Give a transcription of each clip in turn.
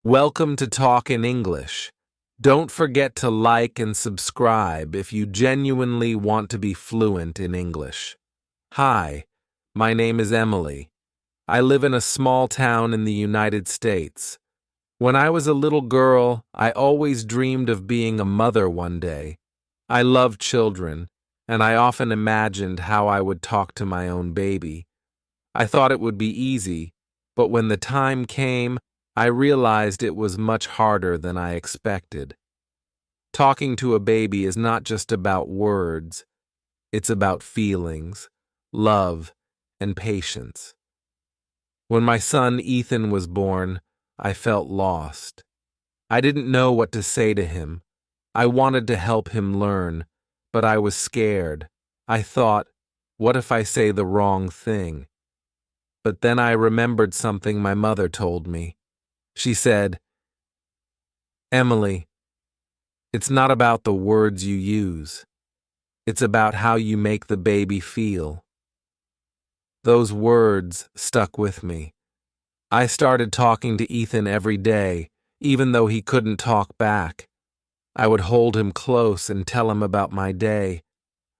Welcome to Talk in English. Don't forget to like and subscribe if you genuinely want to be fluent in English. Hi, my name is Emily. I live in a small town in the United States. When I was a little girl, I always dreamed of being a mother one day. I love children, and I often imagined how I would talk to my own baby. I thought it would be easy, but when the time came, I realized it was much harder than I expected. Talking to a baby is not just about words, it's about feelings, love, and patience. When my son Ethan was born, I felt lost. I didn't know what to say to him. I wanted to help him learn, but I was scared. I thought, what if I say the wrong thing? But then I remembered something my mother told me. She said, "Emily, it's not about the words you use. It's about how you make the baby feel." Those words stuck with me. I started talking to Ethan every day, even though he couldn't talk back. I would hold him close and tell him about my day.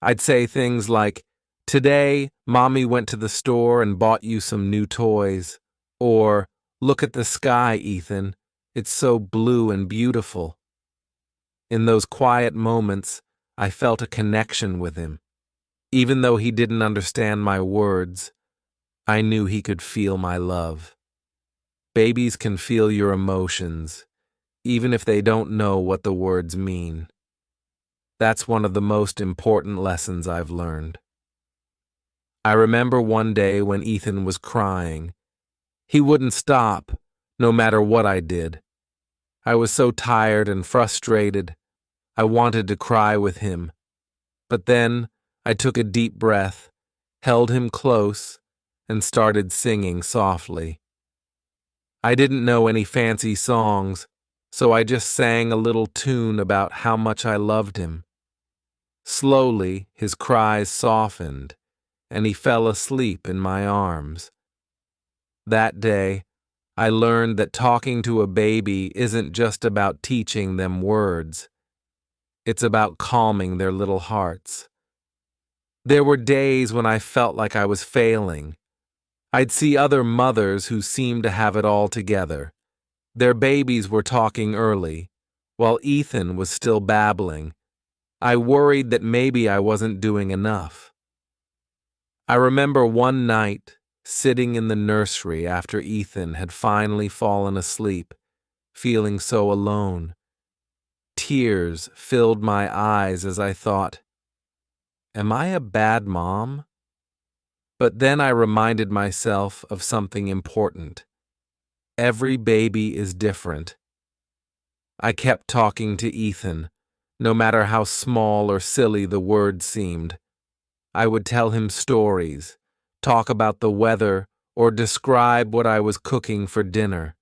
I'd say things like, "Today, Mommy went to the store and bought you some new toys," or, "Look at the sky, Ethan. It's so blue and beautiful." In those quiet moments, I felt a connection with him. Even though he didn't understand my words, I knew he could feel my love. Babies can feel your emotions, even if they don't know what the words mean. That's one of the most important lessons I've learned. I remember one day when Ethan was crying. He wouldn't stop, no matter what I did. I was so tired and frustrated. I wanted to cry with him. But then I took a deep breath, held him close, and started singing softly. I didn't know any fancy songs, so I just sang a little tune about how much I loved him. Slowly, his cries softened, and he fell asleep in my arms. That day, I learned that talking to a baby isn't just about teaching them words. It's about calming their little hearts. There were days when I felt like I was failing. I'd see other mothers who seemed to have it all together. Their babies were talking early, while Ethan was still babbling. I worried that maybe I wasn't doing enough. I remember one night, sitting in the nursery after Ethan had finally fallen asleep, feeling so alone. Tears filled my eyes as I thought, am I a bad mom? But then I reminded myself of something important. Every baby is different. I kept talking to Ethan, no matter how small or silly the words seemed. I would tell him stories, talk about the weather, or describe what I was cooking for dinner.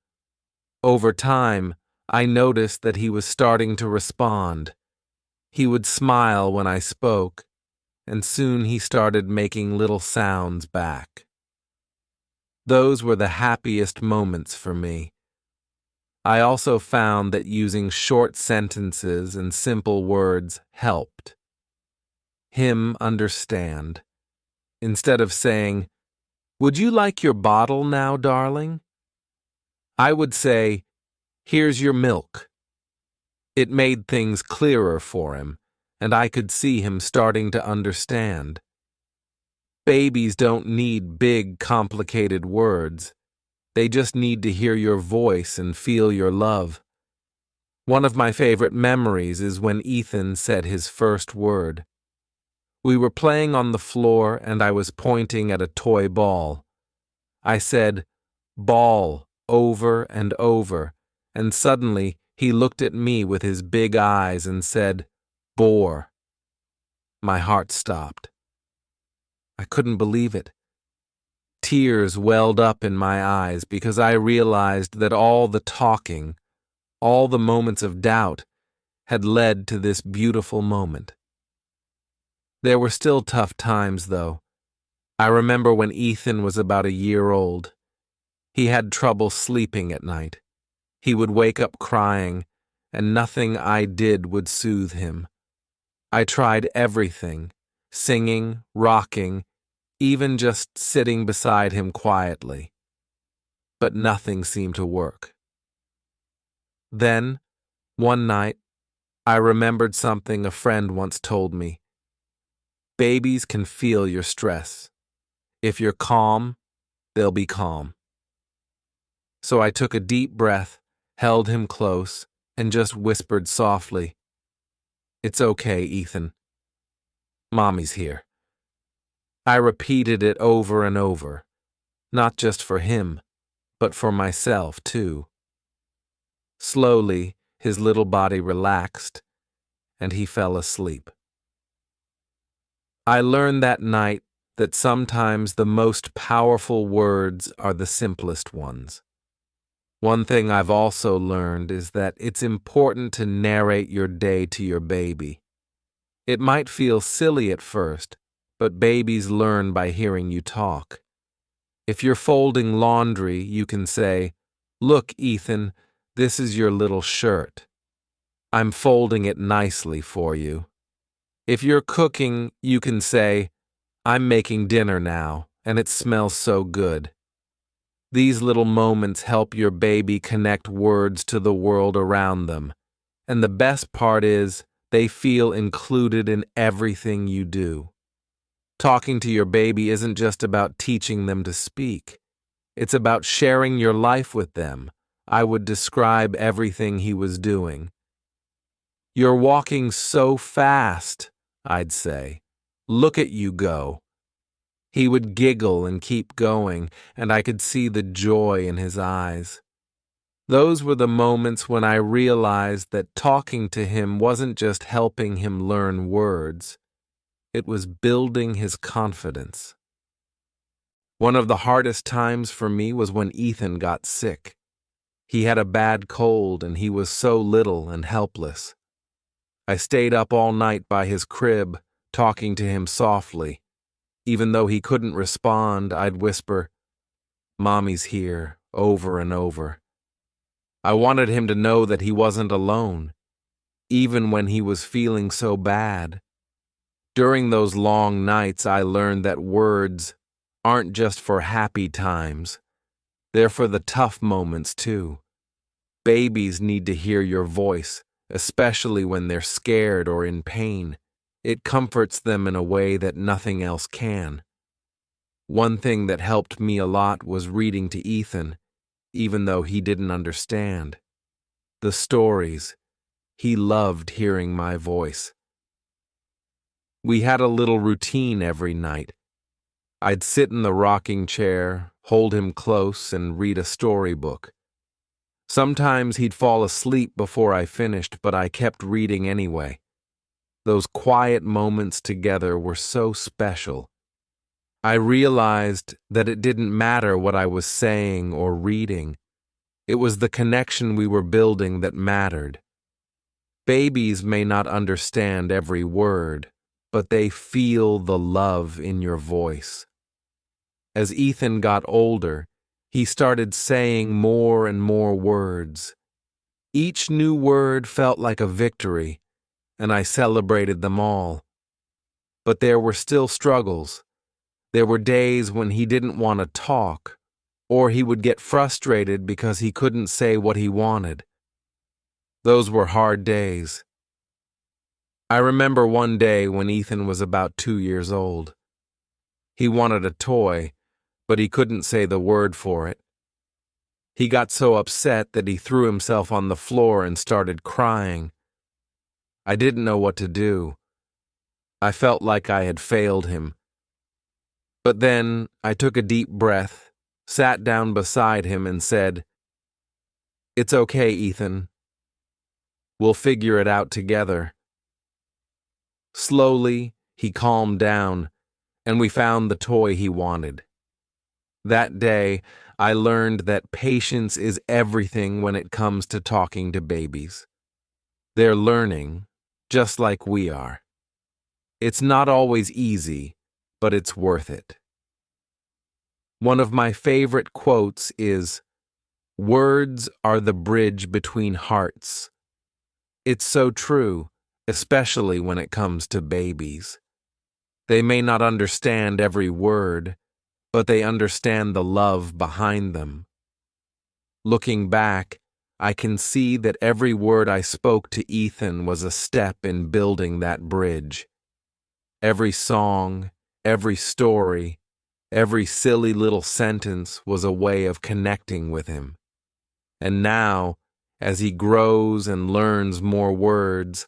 Over time, I noticed that he was starting to respond. He would smile when I spoke, and soon he started making little sounds back. Those were the happiest moments for me. I also found that using short sentences and simple words helped. Him understand. Instead of saying, "Would you like your bottle now, darling?" I would say, "Here's your milk." It made things clearer for him, and I could see him starting to understand. Babies don't need big, complicated words. They just need to hear your voice and feel your love. One of my favorite memories is when Ethan said his first word. We were playing on the floor and I was pointing at a toy ball. I said, "Ball," over and over, and suddenly he looked at me with his big eyes and said, "Bore." My heart stopped. I couldn't believe it. Tears welled up in my eyes because I realized that all the talking, all the moments of doubt, had led to this beautiful moment. There were still tough times, though. I remember when Ethan was about a year old. He had trouble sleeping at night. He would wake up crying, and nothing I did would soothe him. I tried everything, singing, rocking, even just sitting beside him quietly. But nothing seemed to work. Then, one night, I remembered something a friend once told me. Babies can feel your stress. If you're calm, they'll be calm. So I took a deep breath, held him close, and just whispered softly, "It's okay, Ethan. Mommy's here." I repeated it over and over, not just for him, but for myself, too. Slowly, his little body relaxed, and he fell asleep. I learned that night that sometimes the most powerful words are the simplest ones. One thing I've also learned is that it's important to narrate your day to your baby. It might feel silly at first, but babies learn by hearing you talk. If you're folding laundry, you can say, "Look, Ethan, this is your little shirt. I'm folding it nicely for you." If you're cooking, you can say, "I'm making dinner now, and it smells so good." These little moments help your baby connect words to the world around them. And the best part is, they feel included in everything you do. Talking to your baby isn't just about teaching them to speak. It's about sharing your life with them. I would describe everything he was doing. "You're walking so fast," I'd say. "Look at you go." He would giggle and keep going, and I could see the joy in his eyes. Those were the moments when I realized that talking to him wasn't just helping him learn words. It was building his confidence. One of the hardest times for me was when Ethan got sick. He had a bad cold, and he was so little and helpless. I stayed up all night by his crib, talking to him softly. Even though he couldn't respond, I'd whisper, "Mommy's here," over and over. I wanted him to know that he wasn't alone, even when he was feeling so bad. During those long nights, I learned that words aren't just for happy times. They're for the tough moments, too. Babies need to hear your voice, especially when they're scared or in pain. It comforts them in a way that nothing else can. One thing that helped me a lot was reading to Ethan, even though he didn't understand. The stories. He loved hearing my voice. We had a little routine every night. I'd sit in the rocking chair, hold him close, and read a storybook. Sometimes he'd fall asleep before I finished, but I kept reading anyway. Those quiet moments together were so special. I realized that it didn't matter what I was saying or reading. It was the connection we were building that mattered. Babies may not understand every word, but they feel the love in your voice. As Ethan got older, he started saying more and more words. Each new word felt like a victory, and I celebrated them all. But there were still struggles. There were days when he didn't want to talk, or he would get frustrated because he couldn't say what he wanted. Those were hard days. I remember one day when Ethan was about 2 years old. He wanted a toy, but he couldn't say the word for it. He got so upset that he threw himself on the floor and started crying. I didn't know what to do. I felt like I had failed him. But then I took a deep breath, sat down beside him, and said, "It's okay, Ethan. We'll figure it out together." Slowly, he calmed down, and we found the toy he wanted. That day, I learned that patience is everything when it comes to talking to babies. They're learning, just like we are. It's not always easy, but it's worth it. One of my favorite quotes is, Words are the bridge between hearts. It's so true, especially when it comes to babies. They may not understand every word, but they understand the love behind them. Looking back, I can see that every word I spoke to Ethan was a step in building that bridge. Every song, every story, every silly little sentence was a way of connecting with him. And now, as he grows and learns more words,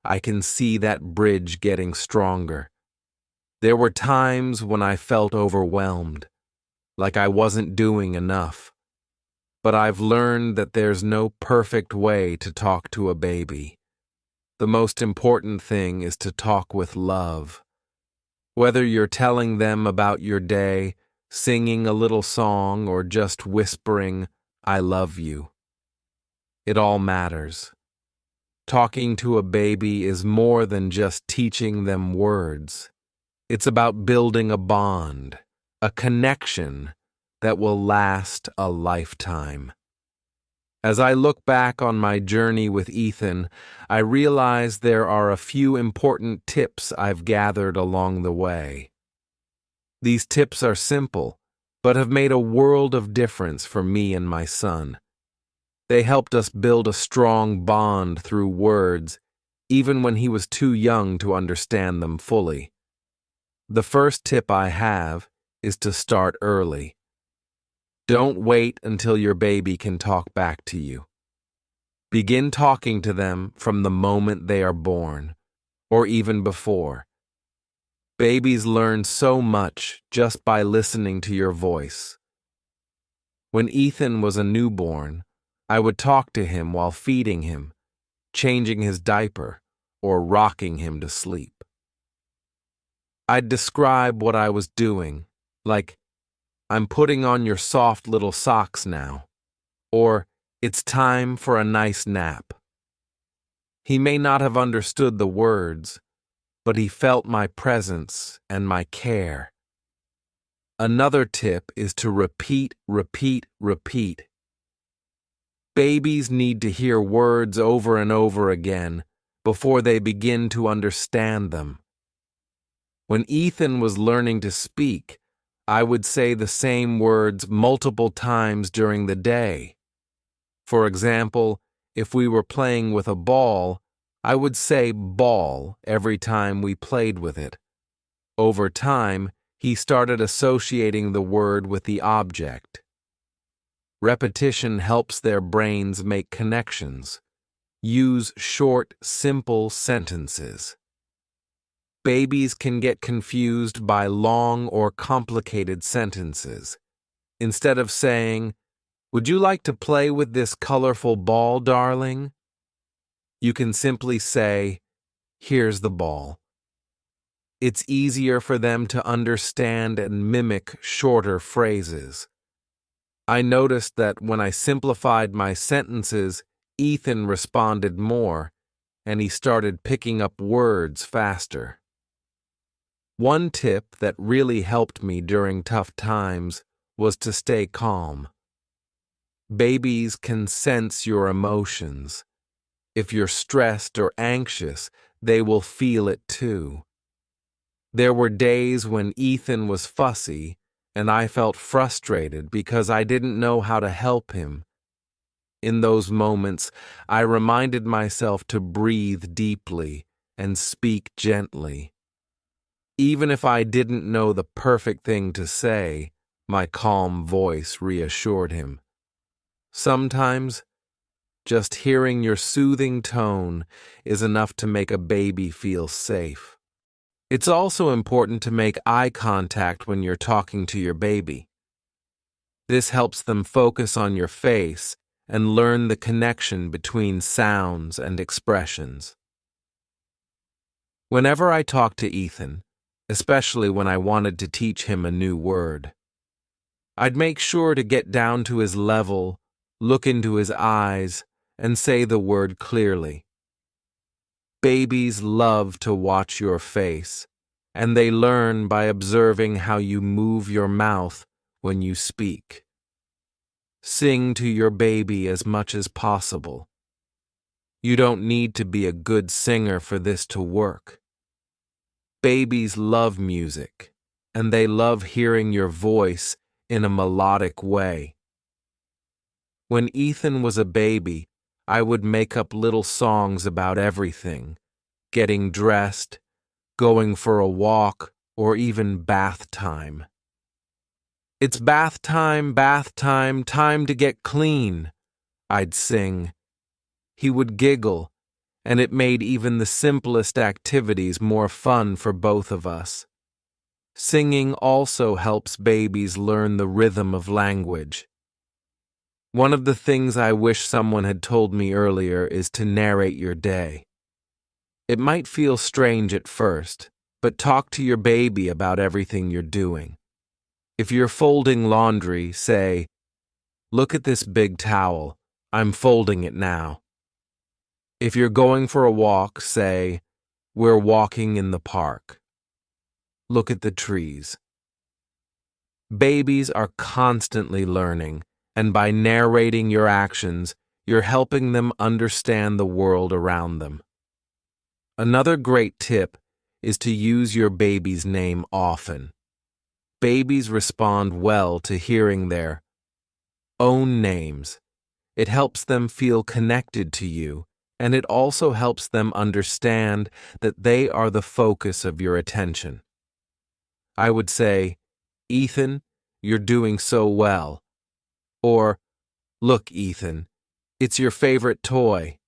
I can see that bridge getting stronger. There were times when I felt overwhelmed, like I wasn't doing enough. But I've learned that there's no perfect way to talk to a baby. The most important thing is to talk with love. Whether you're telling them about your day, singing a little song, or just whispering, "I love you." It all matters. Talking to a baby is more than just teaching them words. It's about building a bond, a connection that will last a lifetime. As I look back on my journey with Ethan, I realize there are a few important tips I've gathered along the way. These tips are simple, but have made a world of difference for me and my son. They helped us build a strong bond through words, even when he was too young to understand them fully. The first tip I have is to start early. Don't wait until your baby can talk back to you. Begin talking to them from the moment they are born, or even before. Babies learn so much just by listening to your voice. When Ethan was a newborn, I would talk to him while feeding him, changing his diaper, or rocking him to sleep. I'd describe what I was doing, like, "I'm putting on your soft little socks now," or "It's time for a nice nap." He may not have understood the words, but he felt my presence and my care. Another tip is to repeat, repeat, repeat. Babies need to hear words over and over again before they begin to understand them. When Ethan was learning to speak, I would say the same words multiple times during the day. For example, if we were playing with a ball, I would say "ball" every time we played with it. Over time, he started associating the word with the object. Repetition helps their brains make connections. Use short, simple sentences. Babies can get confused by long or complicated sentences. Instead of saying, "Would you like to play with this colorful ball, darling?" you can simply say, "Here's the ball." It's easier for them to understand and mimic shorter phrases. I noticed that when I simplified my sentences, Ethan responded more, and he started picking up words faster. One tip that really helped me during tough times was to stay calm. Babies can sense your emotions. If you're stressed or anxious, they will feel it too. There were days when Ethan was fussy, and I felt frustrated because I didn't know how to help him. In those moments, I reminded myself to breathe deeply and speak gently. Even if I didn't know the perfect thing to say, my calm voice reassured him. Sometimes, just hearing your soothing tone is enough to make a baby feel safe. It's also important to make eye contact when you're talking to your baby. This helps them focus on your face and learn the connection between sounds and expressions. Whenever I talked to Ethan, especially when I wanted to teach him a new word, I'd make sure to get down to his level, look into his eyes, and say the word clearly. Babies love to watch your face, and they learn by observing how you move your mouth when you speak. Sing to your baby as much as possible. You don't need to be a good singer for this to work. Babies love music, and they love hearing your voice in a melodic way. When Ethan was a baby, I would make up little songs about everything, getting dressed, going for a walk, or even bath time. It's bath time, time to get clean, I'd sing. He would giggle, and it made even the simplest activities more fun for both of us. Singing also helps babies learn the rhythm of language. One of the things I wish someone had told me earlier is to narrate your day. It might feel strange at first, but talk to your baby about everything you're doing. If you're folding laundry, say, "Look at this big towel. I'm folding it now." If you're going for a walk, say, "We're walking in the park. Look at the trees." Babies are constantly learning, and by narrating your actions, you're helping them understand the world around them. Another great tip is to use your baby's name often. Babies respond well to hearing their own names. It helps them feel connected to you, and it also helps them understand that they are the focus of your attention. I would say, "Ethan, you're doing so well." Or, "Look, Ethan, it's your favorite toy."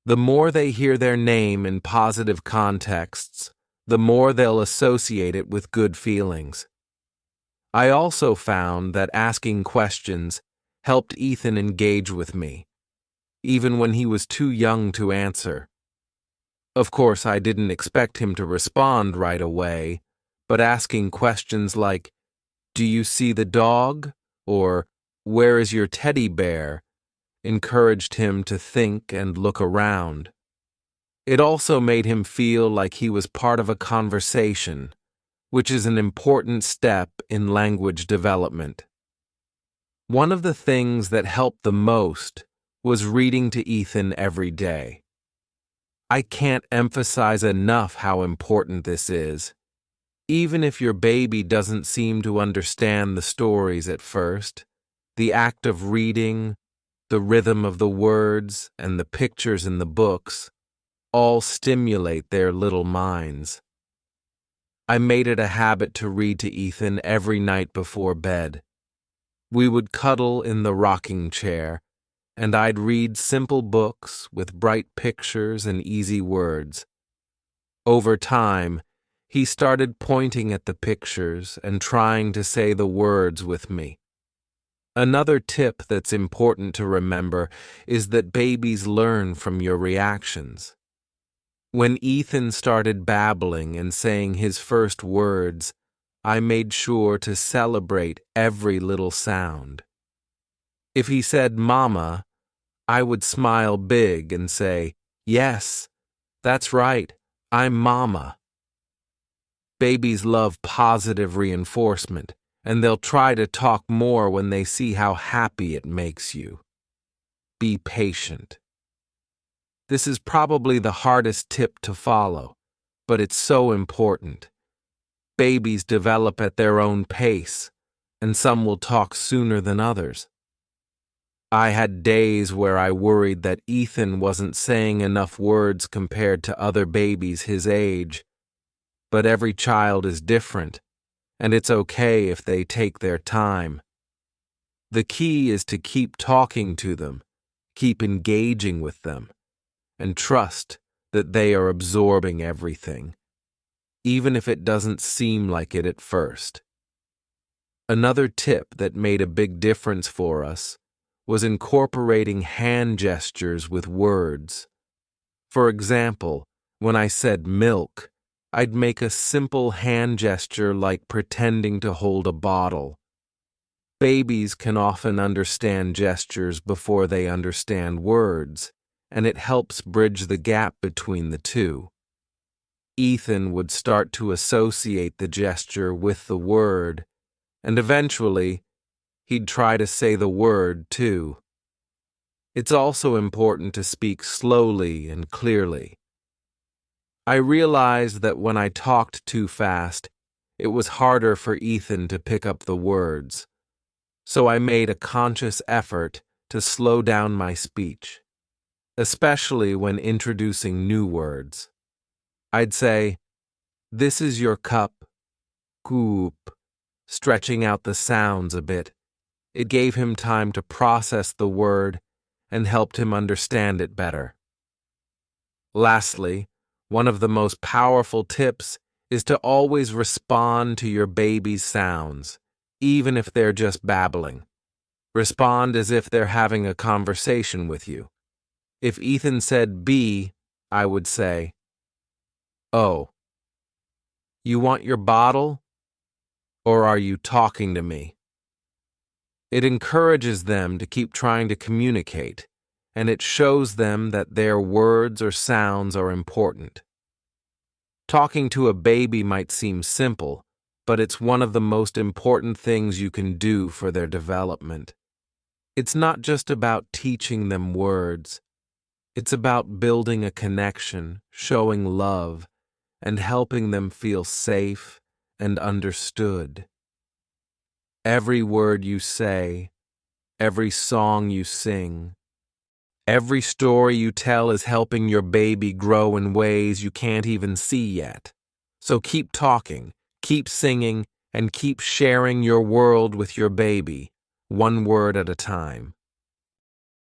The more they hear their name in positive contexts, the more they'll associate it with good feelings. I also found that asking questions helped Ethan engage with me, even when he was too young to answer. Of course, I didn't expect him to respond right away, but asking questions like, "Do you see the dog?" or "Where is your teddy bear?" encouraged him to think and look around. It also made him feel like he was part of a conversation, which is an important step in language development. One of the things that helped the most was reading to Ethan every day. I can't emphasize enough how important this is. Even if your baby doesn't seem to understand the stories at first, the act of reading, the rhythm of the words, and the pictures in the books all stimulate their little minds. I made it a habit to read to Ethan every night before bed. We would cuddle in the rocking chair, and I'd read simple books with bright pictures and easy words. Over time, he started pointing at the pictures and trying to say the words with me. Another tip that's important to remember is that babies learn from your reactions. When Ethan started babbling and saying his first words, I made sure to celebrate every little sound. If he said "Mama," I would smile big and say, "Yes, that's right, I'm Mama." Babies love positive reinforcement, and they'll try to talk more when they see how happy it makes you. Be patient. This is probably the hardest tip to follow, but it's so important. Babies develop at their own pace, and some will talk sooner than others. I had days where I worried that Ethan wasn't saying enough words compared to other babies his age, but every child is different, and it's okay if they take their time. The key is to keep talking to them, keep engaging with them, and trust that they are absorbing everything, even if it doesn't seem like it at first. Another tip that made a big difference for us was incorporating hand gestures with words. For example, when I said milk, I'd make a simple hand gesture like pretending to hold a bottle. Babies can often understand gestures before they understand words, and it helps bridge the gap between the two. Ethan would start to associate the gesture with the word, and eventually, he'd try to say the word, too. It's also important to speak slowly and clearly. I realized that when I talked too fast, it was harder for Ethan to pick up the words, so I made a conscious effort to slow down my speech, especially when introducing new words. I'd say, "This is your cup, coop," stretching out the sounds a bit. It gave him time to process the word and helped him understand it better. Lastly, one of the most powerful tips is to always respond to your baby's sounds, even if they're just babbling. Respond as if they're having a conversation with you. If Ethan said B, I would say, "Oh, you want your bottle? Or are you talking to me?" It encourages them to keep trying to communicate, and it shows them that their words or sounds are important. Talking to a baby might seem simple, but it's one of the most important things you can do for their development. It's not just about teaching them words. It's about building a connection, showing love, and helping them feel safe and understood. Every word you say, every song you sing, every story you tell is helping your baby grow in ways you can't even see yet. So keep talking, keep singing, and keep sharing your world with your baby, one word at a time.